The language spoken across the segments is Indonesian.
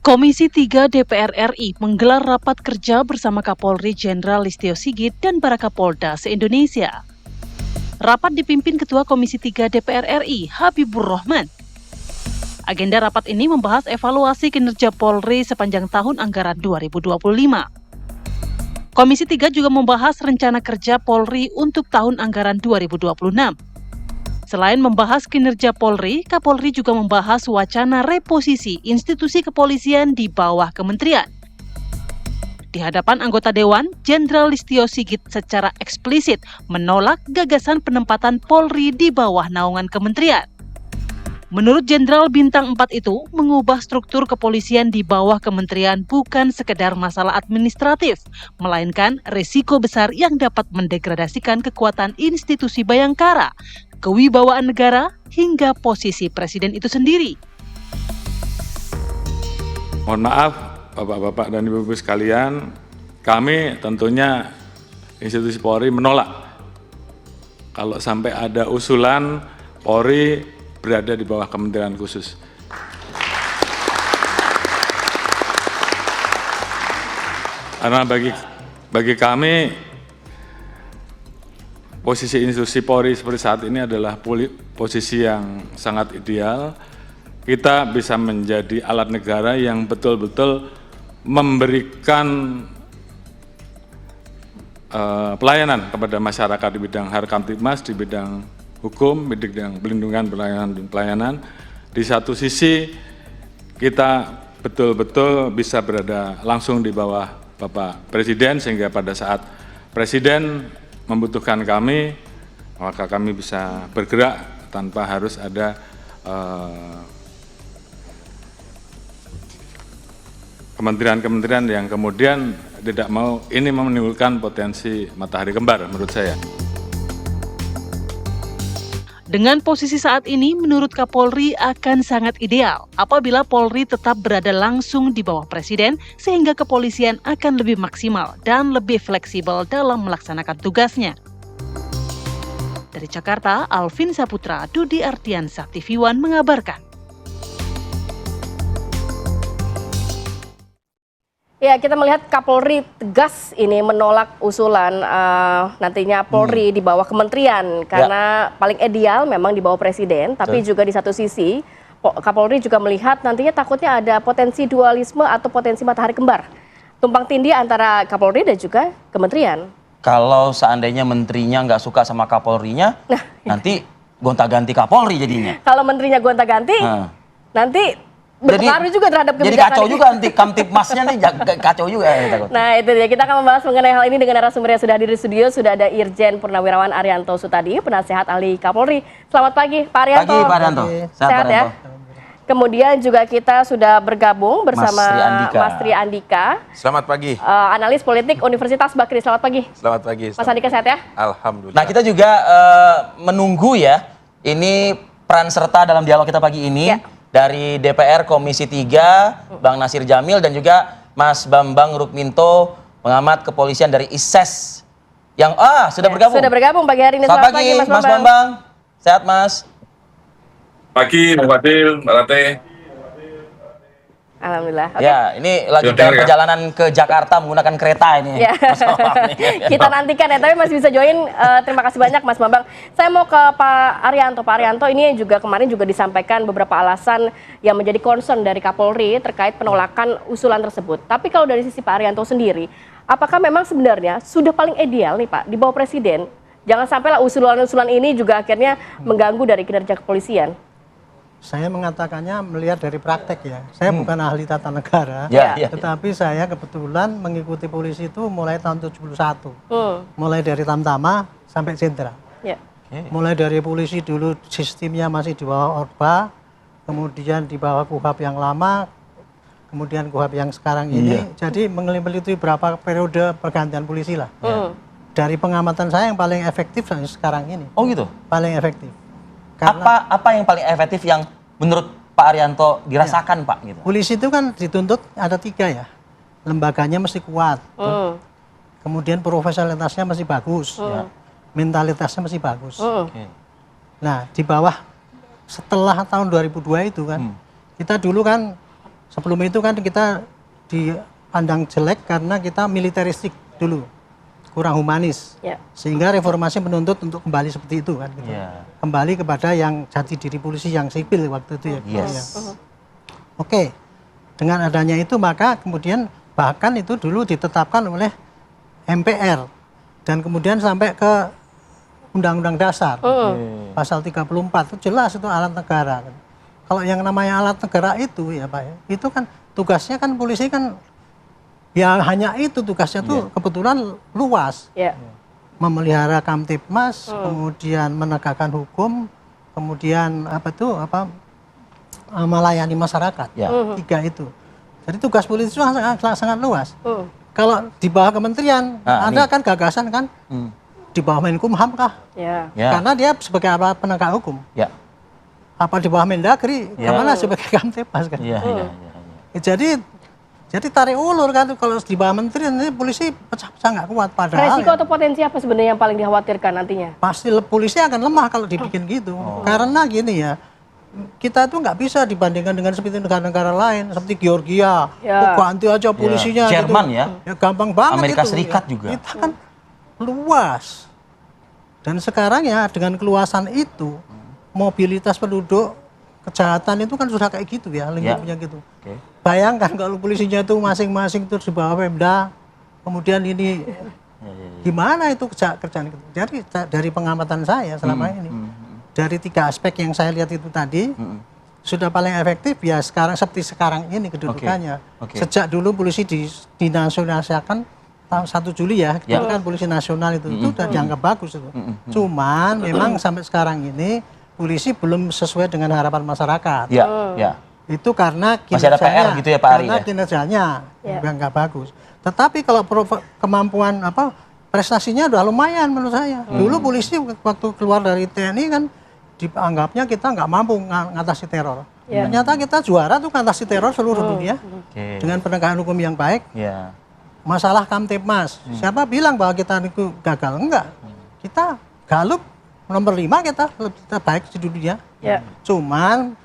Komisi 3 DPR RI menggelar rapat kerja bersama Kapolri Jenderal Listio Sigit dan para Kapolda se-Indonesia. Rapat dipimpin Ketua Komisi 3 DPR RI, Habibur Rahman. Agenda rapat ini membahas evaluasi kinerja Polri sepanjang tahun anggaran 2025. Komisi 3 juga membahas rencana kerja Polri untuk tahun anggaran 2026. Selain membahas kinerja Polri, Kapolri juga membahas wacana reposisi institusi kepolisian di bawah kementerian. Di hadapan anggota Dewan, Jenderal Listio Sigit secara eksplisit menolak gagasan penempatan Polri di bawah naungan kementerian. Menurut Jenderal Bintang 4 itu, mengubah struktur kepolisian di bawah kementerian bukan sekedar masalah administratif, melainkan risiko besar yang dapat mendegradasikan kekuatan institusi Bayangkara, kewibawaan negara, hingga posisi presiden itu sendiri. Mohon maaf, Bapak-Bapak dan Ibu-Ibu sekalian, kami tentunya institusi Polri menolak kalau sampai ada usulan Polri berada di bawah kementerian khusus. Karena bagi kami, posisi institusi Polri seperti saat ini adalah posisi yang sangat ideal. Kita bisa menjadi alat negara yang betul-betul memberikan pelayanan kepada masyarakat di bidang Harkamtibmas, di bidang hukum, di bidang pelindungan, pelayanan dan pelayanan. Di satu sisi kita betul-betul bisa berada langsung di bawah Bapak Presiden, sehingga pada saat Presiden membutuhkan kami, maka kami bisa bergerak tanpa harus ada kementerian-kementerian yang kemudian tidak mau, ini menimbulkan potensi matahari kembar menurut saya. Dengan posisi saat ini, menurut Kapolri akan sangat ideal apabila Polri tetap berada langsung di bawah Presiden, sehingga kepolisian akan lebih maksimal dan lebih fleksibel dalam melaksanakan tugasnya. Dari Jakarta, Alvin Saputra, Dudi Ardiansyah, TV One mengabarkan. Ya, kita melihat Kapolri tegas ini menolak usulan nantinya Polri di bawah kementerian karena paling ideal memang di bawah Presiden, tapi juga di satu sisi Kapolri juga melihat nantinya takutnya ada potensi dualisme atau potensi matahari kembar, tumpang tindih antara Kapolri dan juga kementerian. Kalau seandainya menterinya nggak suka sama Kapolrinya, nanti gonta-ganti Kapolri jadinya. Kalau menterinya gonta-ganti, nanti berpengaruh juga terhadap kebijakan. Jadi kacau juga nanti Kamtibmasnya nih, kacau juga. Nah itu dia, kita akan membahas mengenai hal ini dengan narasumber yang sudah hadir di studio. Sudah ada Irjen Purnawirawan Arianto Sutadi, penasehat ahli Kapolri. Selamat pagi Pak Arianto. Pagi Pak Arianto. Sehat ya. Kemudian juga kita sudah bergabung bersama Mas Tri Andika. Selamat pagi. Analis politik Universitas Bakri. Selamat pagi. Selamat pagi. Mas Andika sehat ya? Alhamdulillah. Nah kita juga menunggu ya, ini peran serta dalam dialog kita pagi ini. Ya. Dari DPR Komisi 3, Bang Nasir Jamil dan juga Mas Bambang Rukminto, pengamat kepolisian dari ISES yang sudah bergabung. Sudah bergabung pagi hari ini. Selamat pagi Mas Bambang. Sehat Mas? Pagi Mbak Fadil, Mbak Rate. Alhamdulillah. Okay. Ya, ini lagi dalam perjalanan ke Jakarta menggunakan kereta ini. Ya. Kita nantikan ya, tapi masih bisa join. Terima kasih banyak Mas Bambang. Saya mau ke Pak Arianto. Pak Arianto, ini juga kemarin juga disampaikan beberapa alasan yang menjadi concern dari Kapolri terkait penolakan usulan tersebut. Tapi kalau dari sisi Pak Arianto sendiri, apakah memang sebenarnya sudah paling ideal nih Pak di bawah Presiden? Jangan sampailah usulan-usulan ini juga akhirnya mengganggu dari kinerja kepolisian. Saya mengatakannya melihat dari praktek ya. Saya bukan ahli tata negara, tetapi saya kebetulan mengikuti polisi itu mulai tahun 71. Mulai dari Tamtama sampai Jenderal. Mulai dari polisi dulu sistemnya masih di bawah Orba, kemudian di bawah KUHAP yang lama, kemudian KUHAP yang sekarang ini. Jadi mengeliti berapa periode pergantian polisi lah. Dari pengamatan saya yang paling efektif sekarang ini. Oh gitu? Paling efektif. Apa yang paling efektif yang menurut Pak Arianto dirasakan Pak? Gitu. Polisi itu kan dituntut ada 3 ya, lembaganya mesti kuat, kemudian profesionalitasnya masih bagus, mentalitasnya masih bagus. Nah di bawah setelah tahun 2002 itu kan, kita dulu kan Sebelum itu kan kita dipandang jelek karena kita militeristik dulu, kurang humanis, sehingga reformasi menuntut untuk kembali seperti itu kan, gitu. Kembali kepada yang jati diri polisi yang sipil waktu itu ya. Oke, dengan adanya itu maka kemudian bahkan itu dulu ditetapkan oleh MPR dan kemudian sampai ke Undang-Undang Dasar pasal 34 itu jelas itu alat negara. Kalau yang namanya alat negara itu ya Pak, itu kan tugasnya kan polisi kan ya hanya itu tugasnya tuh kebetulan luas. Memelihara Kamtibmas, kemudian menegakkan hukum, kemudian melayani masyarakat. 3 itu. Jadi tugas polisi itu sangat luas. Kalau di bawah kementerian ada kan gagasan kan di bawah Menkumham kah? Karena dia sebagai apa penegak hukum. Apa di bawah Mendagri, kemana sebagai Kamtibmas kan? Jadi tarik ulur kan kalau di bawah menteri ini polisi pecah-pecah nggak kuat. Padahal resiko atau potensi apa sebenarnya yang paling dikhawatirkan nantinya? Pasti polisi akan lemah kalau dibikin gitu. Karena gini ya, kita tuh nggak bisa dibandingkan dengan seperti negara-negara lain seperti Georgia. Ganti aja polisinya. Jerman gitu. ya. Gampang banget Amerika itu. Serikat juga. Kita kan luas. Dan sekarang ya dengan keluasan itu mobilitas penduduk, kejahatan itu kan sudah kayak gitu ya, lingkupnya gitu. Bayangkan kalau polisinya itu masing-masing itu di bawah Pemda, kemudian ini gimana itu kerjaan itu. Jadi dari pengamatan saya selama ini, dari 3 aspek yang saya lihat itu tadi, sudah paling efektif ya sekarang seperti sekarang ini kedudukannya. Sejak dulu polisi dinasionalisasikan tahun 1 Juli ya, itu kan polisi nasional itu sudah dianggap bagus itu. Cuman memang sampai sekarang ini polisi belum sesuai dengan harapan masyarakat. Itu karena masih ada PR gitu ya Pak Ari. Karena kinerjanya yang nggak bagus. Tetapi kalau kemampuan prestasinya udah lumayan menurut saya. Dulu polisi waktu keluar dari TNI kan dianggapnya kita nggak mampu ngatasi teror. Ternyata kita juara tuh ngatasi teror seluruh dunia dengan penegakan hukum yang baik. Masalah Kamtibmas, siapa bilang bahwa kita itu gagal? Enggak. Kita Galup nomor 5 kita baik di dunia. Cuman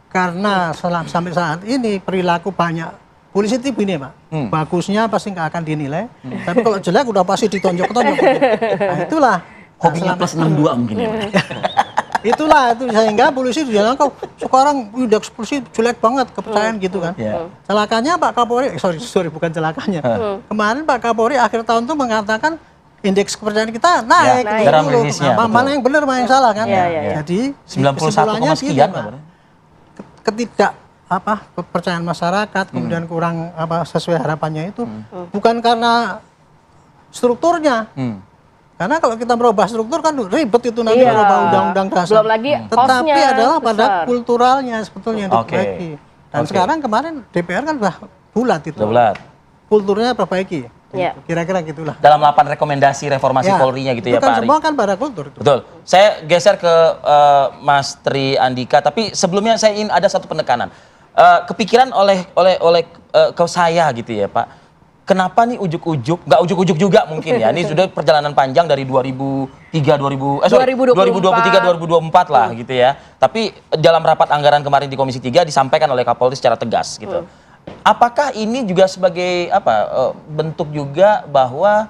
karena sampai saat ini perilaku banyak polisi itu ini Pak, bagusnya pasti nggak akan dinilai, tapi kalau jelek udah pasti ditonjok-tonjok. Nah, itulah hobinya plus 62 mungkin ya. Itulah itu sehingga polisi bilang kok sekarang indeks polisi jelek banget kepercayaan gitu kan. Celakanya Pak Kapolri, sorry bukan celakanya. Kemarin Pak Kapolri akhir tahun tuh mengatakan indeks kepercayaan kita naik. Dalam rilisnya. Mana yang benar, mana yang salah kan? Jadi 91, sekian kepercayaan masyarakat kemudian kurang sesuai harapannya itu bukan karena strukturnya. Karena kalau kita merubah struktur kan ribet itu nanti merubah undang-undang dasar. Belum lagi tetapi kosnya adalah pada besar. kulturalnya sebetulnya yang diperbaiki. Dan sekarang kemarin DPR kan sudah bulat itu. Kulturnya perbaiki. Kira-kira gitulah. Dalam 8 rekomendasi reformasi Polri-nya gitu ya Pak Ari. Semua kan pada kultur. Itu. Betul. Saya geser ke Mas Tri Andika, tapi sebelumnya saya ingin ada satu penekanan. Kepikiran oleh ke saya gitu ya Pak. Kenapa nih ujuk-ujuk, nggak ujuk-ujuk juga mungkin ya. Ini sudah perjalanan panjang dari 2023 2024 lah gitu ya. Tapi dalam rapat anggaran kemarin di Komisi 3 disampaikan oleh Kapolri secara tegas gitu. Apakah ini juga sebagai bentuk juga bahwa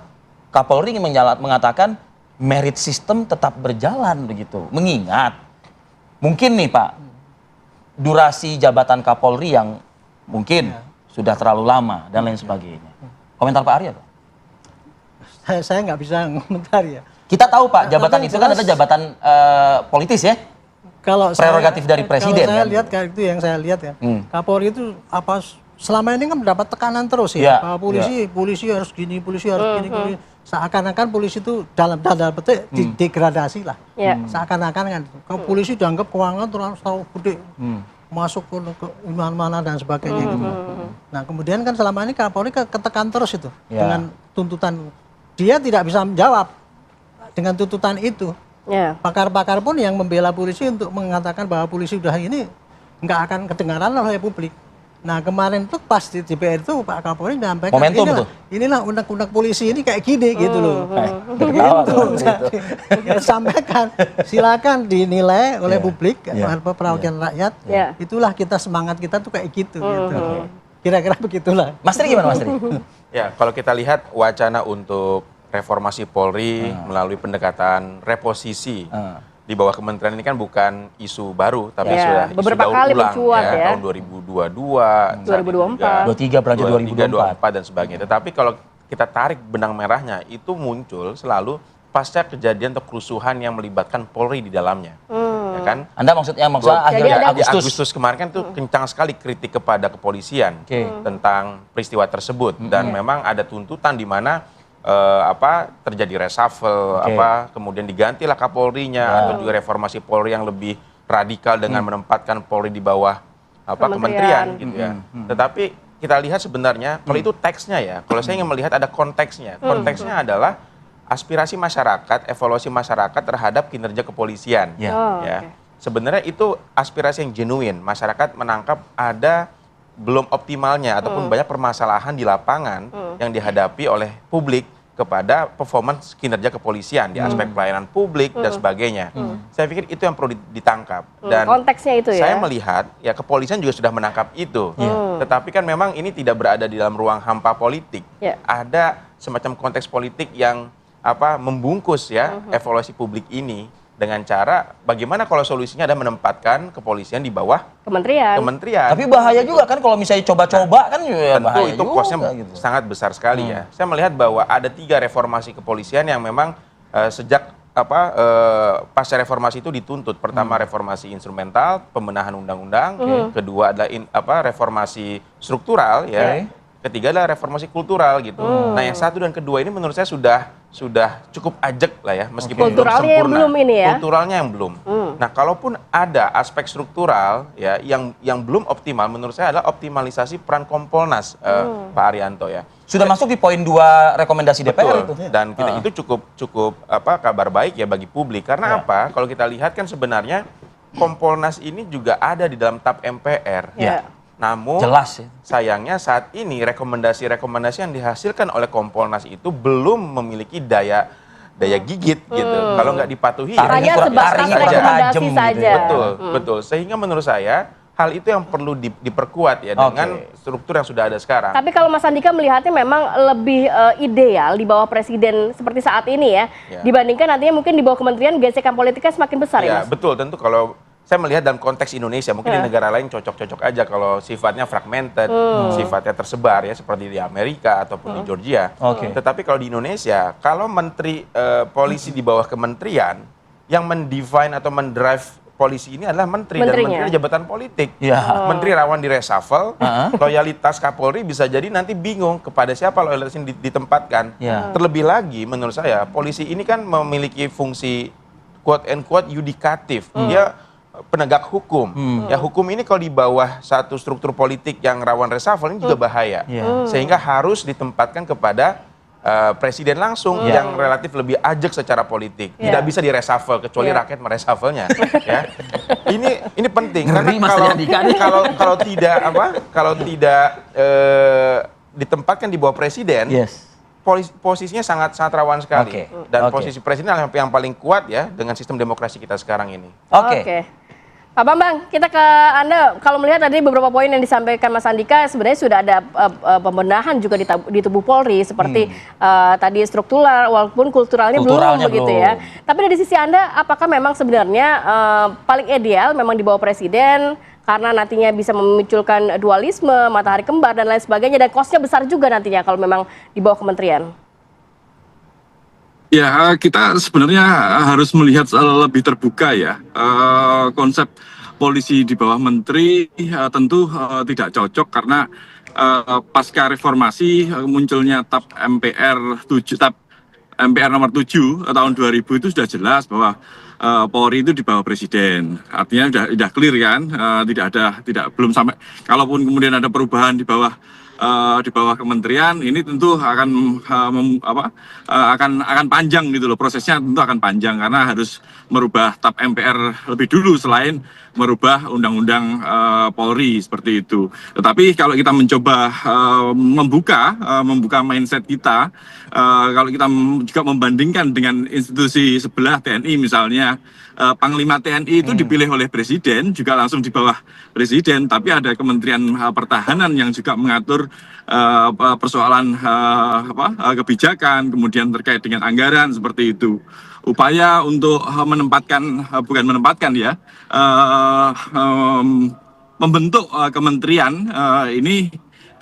Kapolri ingin mengatakan merit system tetap berjalan begitu. Mengingat mungkin nih Pak, durasi jabatan Kapolri yang mungkin sudah terlalu lama dan lain sebagainya. Komentar Pak Arya Pak? Saya nggak bisa komentar ya. Kita tahu Pak, jabatan itu kan ada jabatan politis ya. Kalau prerogatif dari presiden. Kalau saya lihat kayak itu yang saya lihat ya. Kapolri itu selama ini kan mendapat tekanan terus ya. Bahwa polisi harus gini, polisi harus gini. Seakan-akan polisi itu dalam tanda petik degradasi lah. Seakan-akan kan. Kalau polisi dianggap keuangan terlalu gede. Masuk ke mana dan sebagainya gitu. Nah kemudian kan selama ini Kapolri ketekan terus itu dengan tuntutan. Dia tidak bisa menjawab dengan tuntutan itu. Pakar-pakar pun yang membela polisi untuk mengatakan bahwa polisi udah ini nggak akan kedengaran oleh publik. Nah kemarin tuh pas di DPR itu Pak Kapolri menyampaikan Momentum inilah undang-undang polisi ini kayak gini gitu loh. Ya, sampaikan, silakan dinilai oleh publik, perwakilan rakyat. Itulah semangat kita tuh kayak gitu. Gitu. Kira-kira begitulah. Mas Tri gimana Mas Tri? Ya, kalau kita lihat wacana untuk reformasi Polri melalui pendekatan reposisi di bawah kementerian ini kan bukan isu baru, tapi sudah beberapa isu kali daur ulang mencuat ya. Tahun 2022, 2024, 23 berlanjut 2024 dan sebagainya. Tetapi kalau kita tarik benang merahnya, itu muncul selalu pasca kejadian atau kerusuhan yang melibatkan Polri di dalamnya. Ya kan? Anda maksudnya akhir Di Agustus. Agustus kemarin kan tuh kencang sekali kritik kepada kepolisian tentang peristiwa tersebut dan memang ada tuntutan di mana terjadi reshuffle kemudian digantilah Kapolrinya atau juga reformasi Polri yang lebih radikal dengan menempatkan Polri di bawah kementerian gitu ya. Tetapi kita lihat sebenarnya kalau itu teksnya ya, kalau saya ingin melihat ada konteksnya. Konteksnya adalah aspirasi masyarakat, evaluasi masyarakat terhadap kinerja kepolisian. Sebenarnya itu aspirasi yang genuine. Masyarakat menangkap ada belum optimalnya ataupun banyak permasalahan di lapangan yang dihadapi oleh publik kepada performance kinerja kepolisian di aspek pelayanan publik dan sebagainya. Saya pikir itu yang perlu ditangkap. Dan konteksnya itu ya. Saya melihat ya kepolisian juga sudah menangkap itu. Tetapi kan memang ini tidak berada di dalam ruang hampa politik. Ada semacam konteks politik yang membungkus ya evaluasi publik ini dengan cara bagaimana kalau solusinya ada menempatkan kepolisian di bawah kementerian. Tapi bahaya juga kan kalau misalnya coba-coba kan ya tentu bahaya itu juga, kosnya gitu. sangat besar sekali ya. Saya melihat bahwa ada 3 reformasi kepolisian yang memang sejak pasca reformasi itu dituntut. Pertama reformasi instrumental, pembenahan undang-undang, kedua adalah reformasi struktural ya. Ketiga adalah reformasi kultural gitu. Nah, yang 1 dan kedua ini menurut saya sudah cukup ajak lah ya, meskipun belum kulturalnya sempurna. yang belum ini ya. Kulturalnya yang belum. Nah, kalaupun ada aspek struktural ya yang belum optimal, menurut saya adalah optimalisasi peran Kompolnas, Pak Arianto ya. Sudah masuk di poin 2 rekomendasi DPR itu. Dan itu cukup kabar baik ya bagi publik. Karena apa? Kalau kita lihat kan sebenarnya Kompolnas ini juga ada di dalam TAP MPR. Namun jelas ya. Sayangnya saat ini rekomendasi-rekomendasi yang dihasilkan oleh Kompolnas itu belum memiliki daya gigit gitu. Kalau nggak dipatuhi hanya sebatas rekomendasi saja. Betul. Sehingga menurut saya hal itu yang perlu diperkuat ya dengan struktur yang sudah ada sekarang. Tapi kalau Mas Andika melihatnya memang lebih ideal di bawah presiden seperti saat ini ya, dibandingkan nantinya mungkin di bawah kementerian gesekan politiknya semakin besar ya, Mas? Betul, tentu kalau saya melihat dalam konteks Indonesia, mungkin di negara lain cocok-cocok aja kalau sifatnya fragmented, sifatnya tersebar ya seperti di Amerika ataupun di Georgia. Tetapi kalau di Indonesia, kalau menteri polisi di bawah kementerian yang mendefine atau mendrive polisi ini adalah menteri dan menteri jabatan politik. Menteri rawan di reshuffle, loyalitas Kapolri bisa jadi nanti bingung kepada siapa loyalitas ini ditempatkan. Terlebih lagi menurut saya, polisi ini kan memiliki fungsi quote and quote yudikatif. Dia penegak hukum. Ya hukum ini kalau di bawah satu struktur politik yang rawan reshuffle ini juga bahaya. Sehingga harus ditempatkan kepada presiden langsung yang relatif lebih ajak secara politik. Tidak bisa di-reshuffle kecuali rakyat mereshuffle-nya. Ya. Ini penting karena kalau tidak ditempatkan di bawah presiden, posisinya sangat rawan sekali. Dan posisi presiden yang paling kuat ya dengan sistem demokrasi kita sekarang ini. Pak Bambang, kita ke Anda, kalau melihat tadi beberapa poin yang disampaikan Mas Andika, sebenarnya sudah ada pembenahan juga di tubuh Polri, seperti tadi struktural, walaupun kulturalnya belum begitu ya. Tapi dari sisi Anda, apakah memang sebenarnya paling ideal memang di bawah presiden, karena nantinya bisa memunculkan dualisme, matahari kembar, dan lain sebagainya, dan kosnya besar juga nantinya kalau memang di bawah kementerian? Ya, kita sebenarnya harus melihat lebih terbuka ya. Konsep polisi di bawah menteri tentu tidak cocok karena pasca reformasi munculnya TAP MPR nomor 7 tahun 2000 itu sudah jelas bahwa Polri itu di bawah presiden. Artinya sudah clear kan, belum sampai, kalaupun kemudian ada perubahan di bawah di bawah kementerian ini tentu akan akan panjang gitu loh, prosesnya tentu akan panjang karena harus merubah TAP MPR lebih dulu selain merubah undang-undang Polri seperti itu. Tetapi kalau kita mencoba membuka mindset kita, kalau kita juga membandingkan dengan institusi sebelah TNI misalnya, Panglima TNI itu dipilih oleh Presiden, juga langsung di bawah Presiden, tapi ada Kementerian Pertahanan yang juga mengatur persoalan kebijakan, kemudian terkait dengan anggaran seperti itu. Upaya untuk membentuk kementerian ini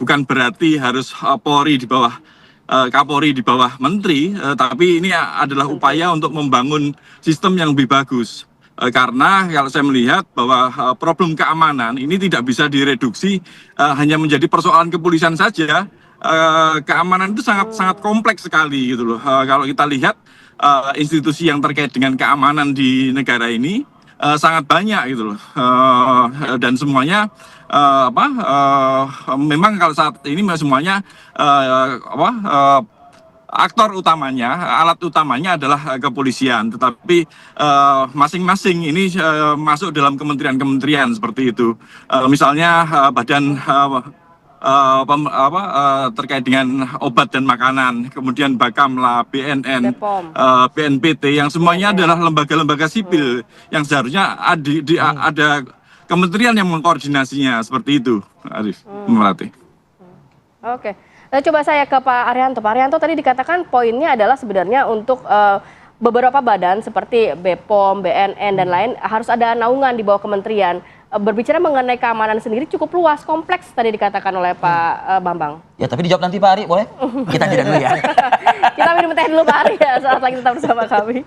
bukan berarti harus Polri di bawah Kapolri di bawah menteri, tapi ini adalah upaya untuk membangun sistem yang lebih bagus. Karena kalau saya melihat bahwa problem keamanan ini tidak bisa direduksi hanya menjadi persoalan kepolisian saja. Keamanan itu sangat kompleks sekali gitu loh. Kalau kita lihat institusi yang terkait dengan keamanan di negara ini sangat banyak gitu loh. Dan semuanya memang kalau saat ini semuanya aktor utamanya, alat utamanya adalah kepolisian, tetapi masing-masing ini masuk dalam kementerian-kementerian seperti itu. Misalnya badan terkait dengan obat dan makanan, kemudian Bakamla, BNN, BNPT, yang semuanya adalah lembaga-lembaga sipil yang seharusnya ada kementerian yang mengkoordinasinya seperti itu, Arif, Melati. Oke. Coba saya ke Pak Arianto. Pak Arianto tadi dikatakan poinnya adalah sebenarnya untuk beberapa badan seperti BPOM, BNN, dan lain harus ada naungan di bawah kementerian. Berbicara mengenai keamanan sendiri cukup luas, kompleks tadi dikatakan oleh Pak Bambang. Ya, tapi dijawab nanti Pak Ari, boleh? Kita jeda dulu ya. Kita minum teh dulu Pak Ari ya, saat lagi tetap bersama kami.